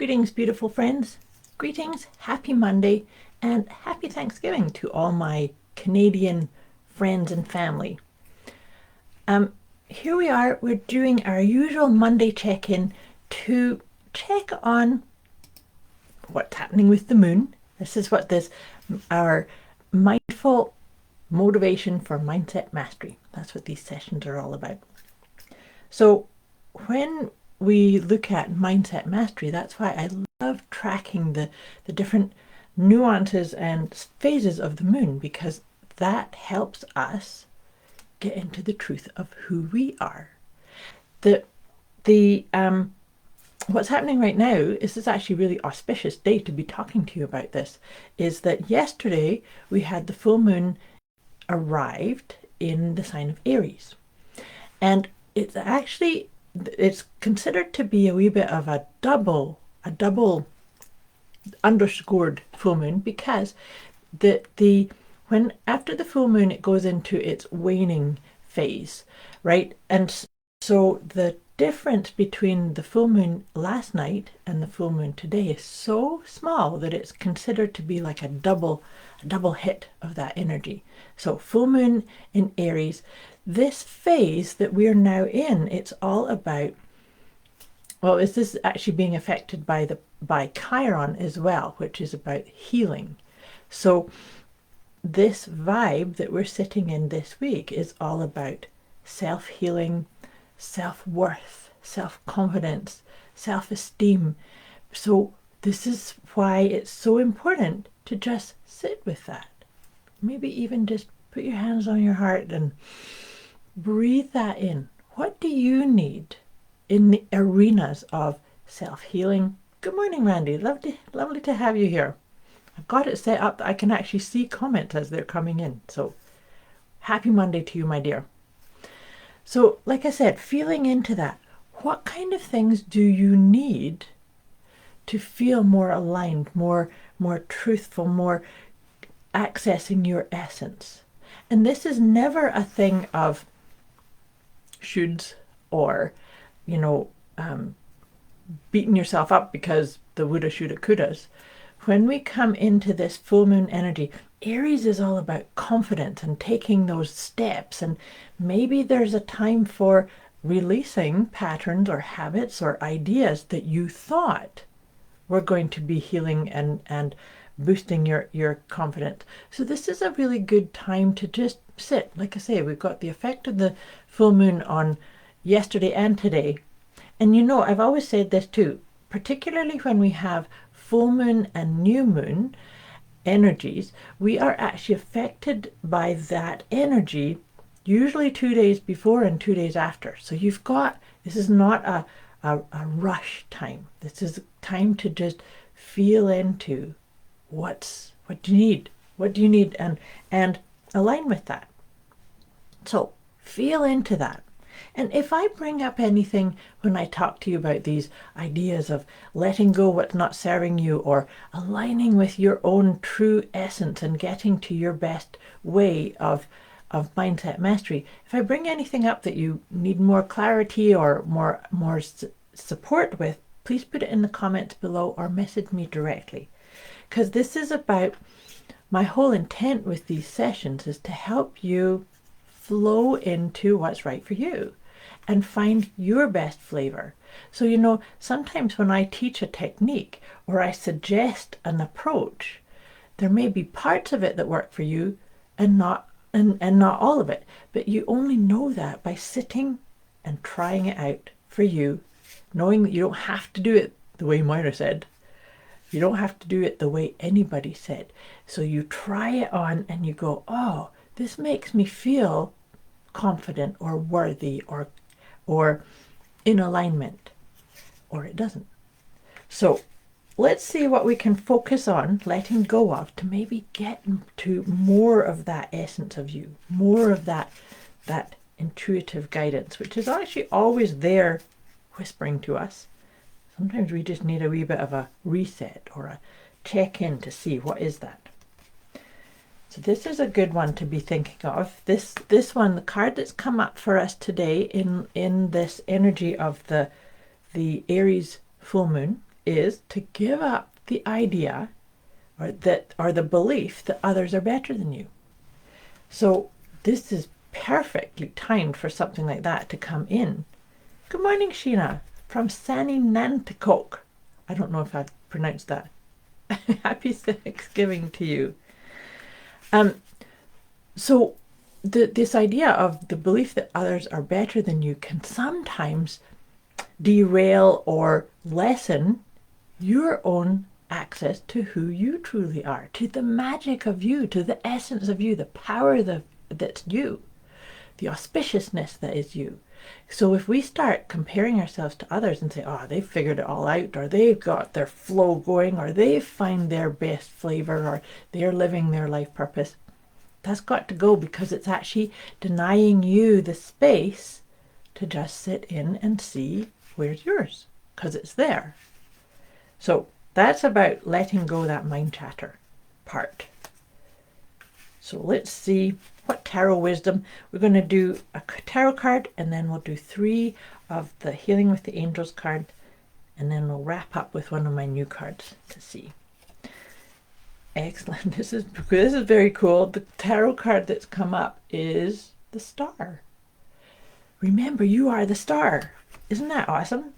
Greetings, beautiful friends. Greetings, happy Monday, and happy Thanksgiving to all my Canadian friends and family. Here we are, we're doing our usual Monday check-in to check on what's happening with the moon. This is what our mindful motivation for mindset mastery. That's what these sessions are all about. So when we look at mindset mastery, that's why I love tracking the different nuances and phases of the moon, because that helps us get into the truth of who we are. What's happening right now is this actually really auspicious day to be talking to you about this, is that yesterday we had the full moon arrived in the sign of Aries. And it's considered to be a wee bit of a double underscored full moon, because when after the full moon it goes into its waning phase, right? And so the difference between the full moon last night and the full moon today is so small that it's considered to be like a double hit of that energy. So full moon in Aries, this phase that we're now in, it's all about, well, is this actually being affected by Chiron as well, which is about healing. So this vibe that we're sitting in this week is all about self-healing, self-worth, self-confidence, self-esteem. So this is why it's so important to just sit with that. Maybe even just put your hands on your heart and breathe that in. What do you need in the arenas of self-healing? Good morning, Randy. Lovely to have you here. I've got it set up that I can actually see comments as they're coming in. So happy Monday to you, my dear. So like I said, feeling into that, what kind of things do you need to feel more aligned, more truthful, more accessing your essence? And this is never a thing of shoulds or, beating yourself up because the woulda, shoulda, couldas. When we come into this full moon energy, Aries is all about confidence and taking those steps. And maybe there's a time for releasing patterns or habits or ideas that you thought were going to be healing and boosting your confidence. So this is a really good time to just sit. Like I say, we've got the effect of the full moon on yesterday and today. And I've always said this too, particularly when we have full moon and new moon energies, we are actually affected by that energy usually 2 days before and 2 days after. So this is not a rush time. This is time to just feel into what do you need and align with that. So feel into that. And if I bring up anything when I talk to you about these ideas of letting go what's not serving you, or aligning with your own true essence and getting to your best way of mindset mastery, if I bring anything up that you need more clarity or more support with, please put it in the comments below or message me directly. Because this is about, my whole intent with these sessions is to help you flow into what's right for you and find your best flavor. So sometimes when I teach a technique or I suggest an approach, there may be parts of it that work for you and not all of it, but you only know that by sitting and trying it out for you, knowing that you don't have to do it the way Moira said. You don't have to do it the way anybody said. So you try it on and you go, oh, this makes me feel confident or worthy or in alignment, or it doesn't. So let's see what we can focus on letting go of to maybe get to more of that essence of you, more of that intuitive guidance, which is actually always there whispering to us. Sometimes we just need a wee bit of a reset or a check-in to see what is that. So this is a good one to be thinking of. This one, the card that's come up for us today in this energy of the Aries full moon, is to give up the idea or the belief that others are better than you. So this is perfectly timed for something like that to come in. Good morning, Sheena, from Sunny Nanticoke. I don't know if I pronounced that. Happy Thanksgiving to you. So this idea of the belief that others are better than you can sometimes derail or lessen your own access to who you truly are, to the magic of you, to the essence of you, the power that's you, the auspiciousness that is you. So if we start comparing ourselves to others and say, oh, they've figured it all out, or they've got their flow going, or they find their best flavor, or they're living their life purpose, that's got to go, because it's actually denying you the space to just sit in and see where's yours, because it's there. So that's about letting go that mind chatter part. So let's see what tarot wisdom. We're going to do a tarot card, and then we'll do 3 of the Healing with the Angels card, and then we'll wrap up with one of my new cards to see. Excellent. This is very cool. The tarot card that's come up is the Star. Remember, you are the star. Isn't that awesome?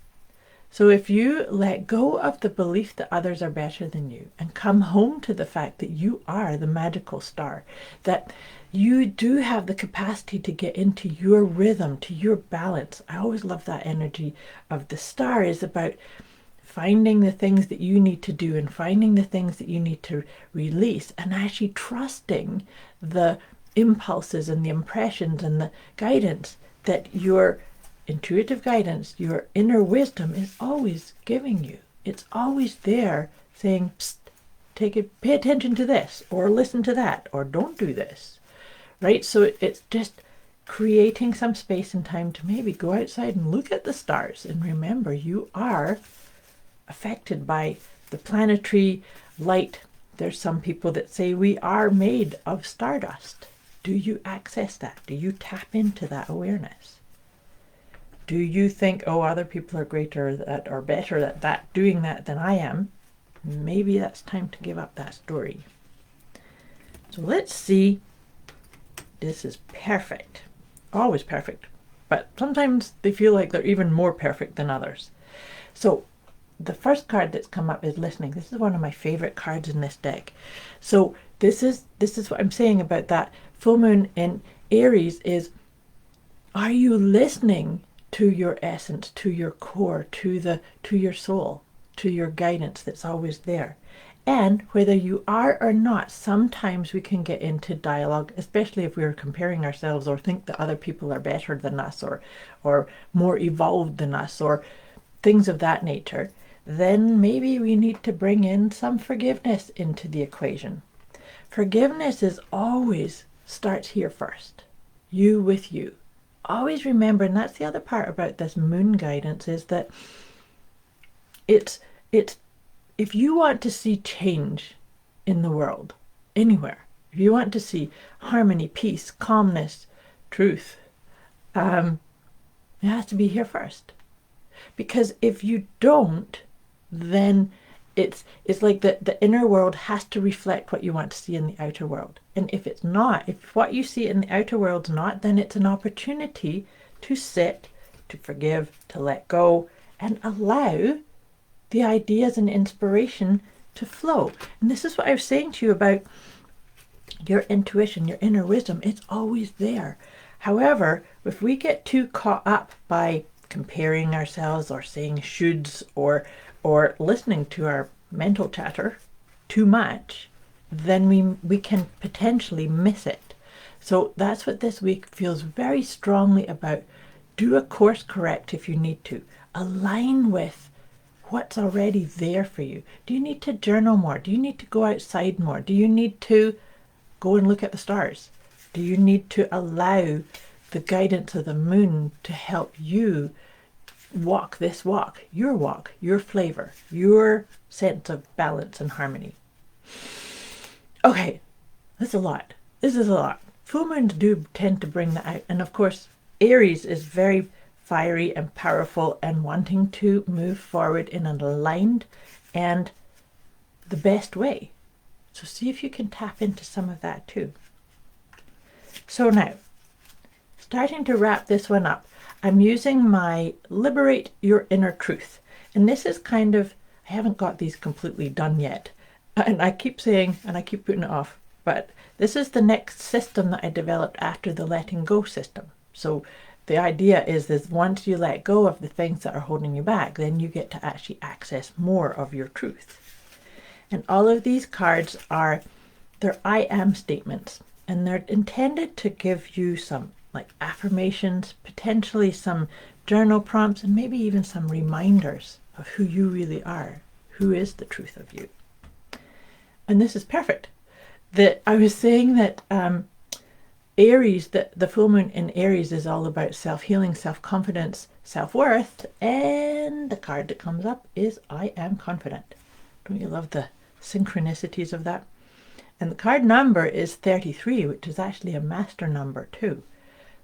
So if you let go of the belief that others are better than you and come home to the fact that you are the magical star, that you do have the capacity to get into your rhythm, to your balance. I always love that energy of the star is about finding the things that you need to do and finding the things that you need to release, and actually trusting the impulses and the impressions and the guidance that your intuitive guidance, your inner wisdom is always giving you. It's always there saying, psst, pay attention to this, or listen to that, or don't do this, right? So it's just creating some space and time to maybe go outside and look at the stars and remember you are affected by the planetary light. There's some people that say we are made of stardust. Do you access that? Do you tap into that awareness? Do you think, oh, other people are greater at, or better at that, doing that than I am? Maybe that's time to give up that story. So let's see. This is perfect. Always perfect. But sometimes they feel like they're even more perfect than others. So the first card that's come up is listening. This is one of my favorite cards in this deck. So this is what I'm saying about that full moon in Aries is, are you listening to your essence, to your core, to your soul, to your guidance that's always there? And whether you are or not, sometimes we can get into dialogue, especially if we're comparing ourselves or think that other people are better than us or more evolved than us or things of that nature. Then maybe we need to bring in some forgiveness into the equation. Forgiveness is always starts here first. You with you. Always remember, and that's the other part about this moon guidance, is that it's if you want to see change in the world, anywhere, if you want to see harmony, peace, calmness, truth, it has to be here first. Because if you don't, then it's like the inner world has to reflect what you want to see in the outer world. And if it's not, if what you see in the outer world's not, then it's an opportunity to sit, to forgive, to let go, and allow the ideas and inspiration to flow. And this is what I was saying to you about your intuition, your inner wisdom. It's always there. However, if we get too caught up by comparing ourselves or saying shoulds or listening to our mental chatter too much, then we can potentially miss it. So that's what this week feels very strongly about. Do a course correct if you need to. Align with what's already there for you. Do you need to journal more? Do you need to go outside more? Do you need to go and look at the stars? Do you need to allow the guidance of the moon to help you walk this walk, your flavor, your sense of balance and harmony? Okay, that's a lot. This is a lot. Full moons do tend to bring that out. And of course, Aries is very fiery and powerful and wanting to move forward in an aligned and the best way. So see if you can tap into some of that too. So now, starting to wrap this one up, I'm using my Liberate Your Inner Truth. And this is kind of, I haven't got these completely done yet. And I keep saying, and I keep putting it off, but this is the next system that I developed after the letting go system. So the idea is once you let go of the things that are holding you back, then you get to actually access more of your truth. And all of these cards they're I am statements, and they're intended to give you some like affirmations, potentially some journal prompts, and maybe even some reminders of who you really are, who is the truth of you. And this is perfect. I was saying that Aries, the full moon in Aries is all about self-healing, self-confidence, self-worth, and the card that comes up is I am confident. Don't you love the synchronicities of that? And the card number is 33, which is actually a master number too.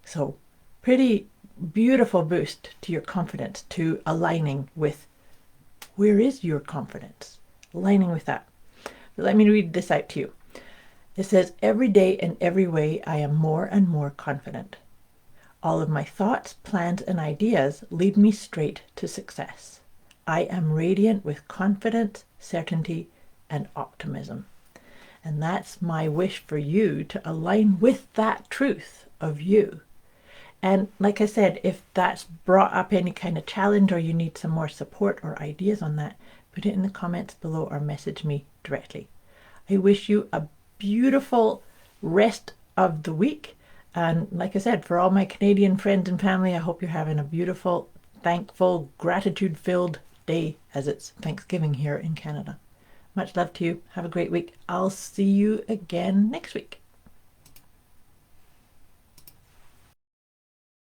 So pretty beautiful boost to your confidence, to aligning with where is your confidence, aligning with that. But let me read this out to you. It says, every day in every way, I am more and more confident. All of my thoughts, plans, and ideas lead me straight to success. I am radiant with confidence, certainty, and optimism. And that's my wish for you, to align with that truth of you. And like I said, if that's brought up any kind of challenge or you need some more support or ideas on that, put it in the comments below or message me directly. I wish you a beautiful rest of the week. And like I said, for all my Canadian friends and family, I hope you're having a beautiful, thankful, gratitude-filled day as it's Thanksgiving here in Canada. Much love to you. Have a great week. I'll see you again next week.